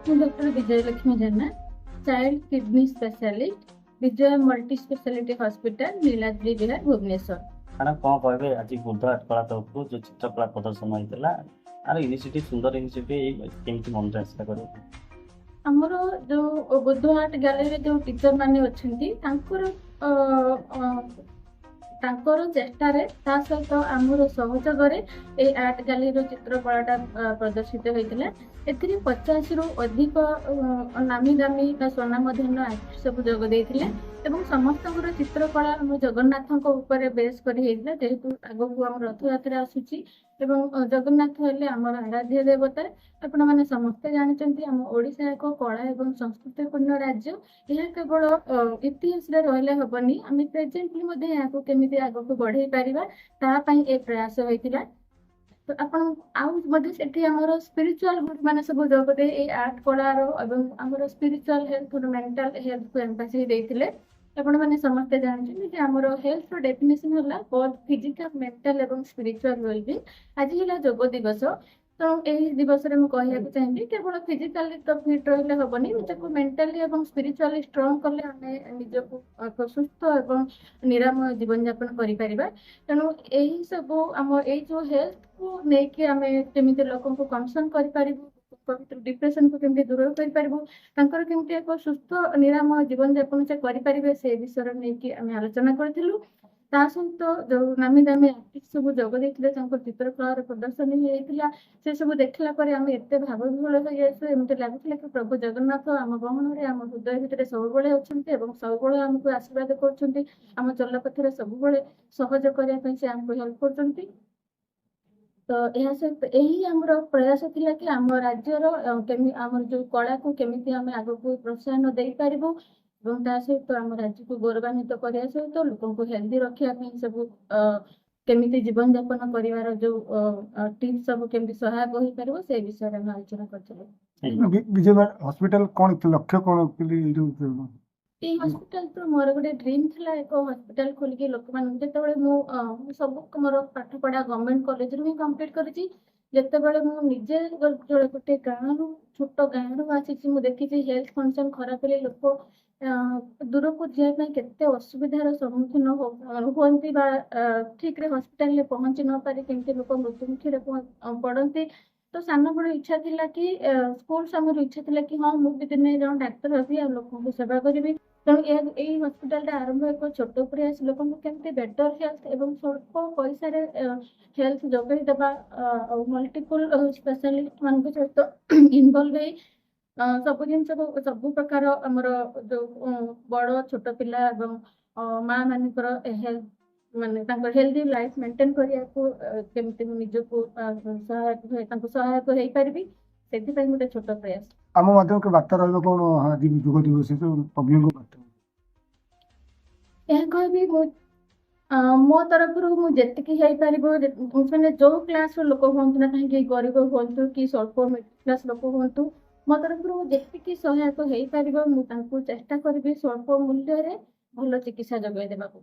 ମୁଁ doctor Vijayalakshmi Jena, child kidney specialist, Vijay multi speciality hospital, Niladri Bihar, Bhubaneswar. Madam କଣ କହିବେ ଆଜି ବୁଦ୍ଧ ଆର୍ଟ କଳା ତରଫରୁ ଯୋଉ ଚିତ୍ରକଳା ପ୍ରଦର୍ଶନ ହେଇଥିଲା ଆର ଇନିସିଏଟିଭ ସୁନ୍ଦର ଇନିସିଏଟିଭ କେମିତି ମନରେ ଆସିଲା କରିବ? ଆମର ଯୋଉ ବୁଦ୍ଧ ଆର୍ଟ ଗ୍ୟାଲେରୀରେ ଯୋଉ ଟିଚର ମାନେ ଅଛନ୍ତି ତାଙ୍କର ଚେଷ୍ଟାରେ ତା ସହିତ ଆମର ସହଯୋଗରେ এই ଆର୍ଟ ଗ୍ୟାଲେରୀର ଚିତ୍ରକଳାଟା ପ୍ରଦର୍ଶିତ ହୋଇଥିଲା। ଏଥିରେ 50ରୁ ଅଧିକ ନାମୀ ଦାମୀ ବା ସ୍ୱନାମଧନ୍ୟ ଆର୍ଟିଷ୍ଟ ସବୁ ଯୋଗ ଦେଇଥିଲେ ଏବଂ ସମସ୍ତଙ୍କର ଚିତ୍ରକଳା ଆମ ଜଗନ୍ନାଥଙ୍କ ଉପରେ ବେସ୍ କରି ହେଇଥିଲା। ଯେହେତୁ ଆଗକୁ ଆମର ରଥଯାତ୍ରା ଆସୁଛି ଏବଂ ଜଗନ୍ନାଥ ହେଲେ ଆମର ଆରାଧ୍ୟ ଦେବତା। ଆପଣମାନେ ସମସ୍ତେ ଜାଣିଛନ୍ତି ଆମ ଓଡ଼ିଶା ଏକ କଳା ଏବଂ ସଂସ୍କୃତିପୂର୍ଣ୍ଣ ରାଜ୍ୟ। ଏହା କେବଳ ଇତିହାସରେ ରହିଲେ ହବନି, ଆମେ ପ୍ରେଜେଣ୍ଟଲି ମଧ୍ୟ ଏହାକୁ କେମିତି ଆଗକୁ ବଢେଇ ପାରିବା ତା ପାଇଁ ଏ ପ୍ରୟାସ ହୋଇଥିଲା। ତ ଆପଣ ଆଉ ମଧ୍ୟ ସେଠି ଆମର ସ୍ପିରିଚୁଆଲ ଗୁରୁ ମାନେ ସବୁ ଯୋଗ ଦେଇ ଏଇ ଆର୍ଟ କଳାର ଏବଂ ଆମର ସ୍ପିରିଚୁଆଲ ହେଲ୍ଥ ମେଣ୍ଟାଲ ହେଲ୍ଥକୁ ଏମ୍ଫାସିସ୍ ଦେଇଥିଲେ। ଆପଣମାନେ ସମସ୍ତେ ଜାଣିଛନ୍ତି ଯେ ଆମର ହେଲ୍ଥର ଡେଫିନେସନ ହେଲା ବୋଥ୍ ଫିଜିକାଲ, ମେଣ୍ଟାଲ ଏବଂ ସ୍ପିରିଚୁଆଲ ୱେଲବିଂ। ଆଜି ହେଲା ଯୋଗ ଦିବସ। ତ ଏହି ଦିବସରେ ମୁଁ କହିବାକୁ ଚାହିଁବି କେବଳ ଫିଜିକାଲି ତ ଫିଟ୍ ରହିଲେ ହବନି, ନିଜକୁ ମେଣ୍ଟାଲି ଏବଂ ସ୍ପିରିଚୁଆଲି ଷ୍ଟ୍ରଙ୍ଗ କଲେ ଆମେ ନିଜକୁ ସୁସ୍ଥ ଏବଂ ନିରାମୟ ଜୀବନଯାପନ କରିପାରିବା। ତେଣୁ ଏହି ସବୁ ଆମ ଏଇ ଯୋଉ ହେଲ୍ଥକୁ ନେଇକି ଆମେ କେମିତି ଲୋକଙ୍କୁ କନସର୍ନ କରିପାରିବୁ, ଡିପ୍ରେସନକୁ କେମିତି ଦୂର କରିପାରିବୁ, ତାଙ୍କର କେମିତି ଏକ ସୁସ୍ଥ ନିରାମୟ ଜୀବନଯାପନ ସେ କରିପାରିବେ ସେ ବିଷୟରେ ନେଇକି ଆମେ ଆଲୋଚନା କରିଥିଲୁ। ତା ସହିତ ଯୋଉ ନାମୀ ଦାମୀ ଆର୍ଟିଷ୍ଟ ସବୁ ଯୋଗ ଦେଇଥିଲେ ତାଙ୍କ ଚିତ୍ରକଳାର ପ୍ରଦର୍ଶନୀ ହେଇଥିଲା। ସେ ସବୁ ଦେଖିଲା ପରେ ଆମେ ଏତେ ଭାବବିହ୍ୱଳ ହେଇଯାଇଛୁ, ଏମିତି ଲାଗୁଥିଲା କି ପ୍ରଭୁ ଜଗନ୍ନାଥ ଆମ ଗହଣରେ ଆମ ହୃଦୟ ଭିତରେ ସବୁବେଳେ ଅଛନ୍ତି ଏବଂ ସବୁବେଳେ ଆମକୁ ଆଶୀର୍ବାଦ କରୁଛନ୍ତି। ଆମ ଚଲପଥରେ ସବୁବେଳେ ସହଜ କରିବା ପାଇଁ ସେ ଆମକୁ ହେଲ୍ପ କରୁଛନ୍ତି। ତ ଏହା ସହିତ ଏହି ଆମର ପ୍ରୟାସ ଥିଲା କି ଆମ ରାଜ୍ୟର ଆମର ଯୋଉ କଳାକୁ କେମିତି ଆମେ ଆଗକୁ ପ୍ରୋତ୍ସାହନ ଦେଇପାରିବୁ ଏବଂ ତା ସହିତ ଆମ ରାଜ୍ୟକୁ ଗୌରବାନ୍ୱିତ କରିବା ସହିତ ଲୋକଙ୍କୁ ହେଲ୍ଦି ରଖିବା ପାଇଁ ସବୁ କେମିତି ଜୀବନଯାପନ କରିବାର ଯୋଉ ଟିପ୍ସ ସବୁ କେମିତି ସହାୟକ ହେଇପାରିବ ସେ ବିଷୟରେ ଆମେ ଆଲୋଚନା କରିଥିଲୁ। ବିଜୟ ହସ୍ପିଟାଲ କଣ ଲକ୍ଷ୍ୟ କଣ ଏଇ ହସ୍ପିଟାଲ ତ ମୋର ଗୋଟେ ଡ୍ରିମ୍ ଥିଲା, ଏକ ହସ୍ପିଟାଲ ଖୋଲିକି ଲୋକମାନଙ୍କୁ ଯେତେବେଳେ ମୁଁ ସବୁ ମୋର ପାଠ ପଢା ଗଭର୍ଣ୍ଣମେଣ୍ଟ କଲେଜରୁ ହିଁ କମ୍ପ୍ଲିଟ୍ କରିଛି। ଯେତେବେଳେ ମୁଁ ନିଜେ ଗୋଟେ ଗାଁରୁ ଛୋଟ ଗାଁରୁ ଆସିଛି, ମୁଁ ଦେଖିଛି ହେଲ୍ଥ କଣ୍ଡିସନ ଖରାପ ହେଲେ ଲୋକ ଦୂରକୁ ଯିବା ପାଇଁ କେତେ ଅସୁବିଧାର ସମ୍ମୁଖୀନ ହୁଅନ୍ତି ବା ଠିକରେ ହସ୍ପିଟାଲରେ ପହଞ୍ଚି ନ ପାରି କେମିତି ଲୋକ ମୃତ୍ୟୁମୁଖୀରେ ପଡନ୍ତି। ତ ସାନବେଳୁ ଇଚ୍ଛା ଥିଲା କି ସ୍କୁଲ ସମୟରୁ ଇଚ୍ଛା ଥିଲା କି ହଁ ମୁଁ ବି ଦିନେ ଜଣେ ଡାକ୍ତର ହେବି ଆଉ ଲୋକଙ୍କୁ ସେବା କରିବି। ତେଣୁ ଏଇ ହସ୍ପିଟାଲଟା ଆରମ୍ଭ ଏକ ଛୋଟ ପ୍ରୟାସ, ଲୋକଙ୍କୁ କେମିତି ବେଟର ହେଲ୍ଥ ଏବଂ ସ୍ୱଳ୍ପ ପଇସାରେ ହେଲ୍ଥ ଯୋଗାଇ ଦେବା ଆଉ ମଲ୍ଟିପୁଲ ସ୍ପେଶାଲିଷ୍ଟ ମାନଙ୍କ ସହିତ ଇନଭଲ୍ଭ ହେଇ ସବୁ ଜିନିଷକୁ ସବୁ ପ୍ରକାର ଆମର ଯୋଉ ବଡ ଛୋଟ ପିଲା ଏବଂ ମା ମାନଙ୍କର ହେଲ୍ଥ ମାନେ ତାଙ୍କର ହେଲ୍ଦି ଲାଇଫ ମେଣ୍ଟେନ କରିବାକୁ କେମିତି ମୁଁ ନିଜକୁ ତାଙ୍କୁ ସହାୟକ ହେଇପାରିବି, ସେଥିପାଇଁ ଗୋଟେ ଛୋଟ ପ୍ରୟାସ। ଆମ ମାଧ୍ୟମରେ ବାର୍ତ୍ତା ରହିବ କଣ ଆଜି ଯୋଗ ଦିବସ ଅଭିଜ୍ଞଙ୍କ ବାର୍ତ୍ତା? ଏହା କହିବି ମୁଁ ମୋ ତରଫରୁ ମୁଁ ଯେତିକି ହେଇପାରିବ, ମାନେ ଯୋଉ କ୍ଲାସର ଲୋକ ହୁଅନ୍ତୁ ନା କାହିଁକି, ଗରିବ ହୁଅନ୍ତୁ କି ସ୍ୱଳ୍ପ ମିଡିଲ କ୍ଲାସ ଲୋକ ହୁଅନ୍ତୁ, ମୋ ତରଫରୁ ଯେତିକି ସହାୟକ ହେଇପାରିବ ମୁଁ ତାଙ୍କୁ ଚେଷ୍ଟା କରିବି ସ୍ୱଳ୍ପ ମୂଲ୍ୟରେ ଭଲ ଚିକିତ୍ସା ଯୋଗାଇ ଦେବାକୁ।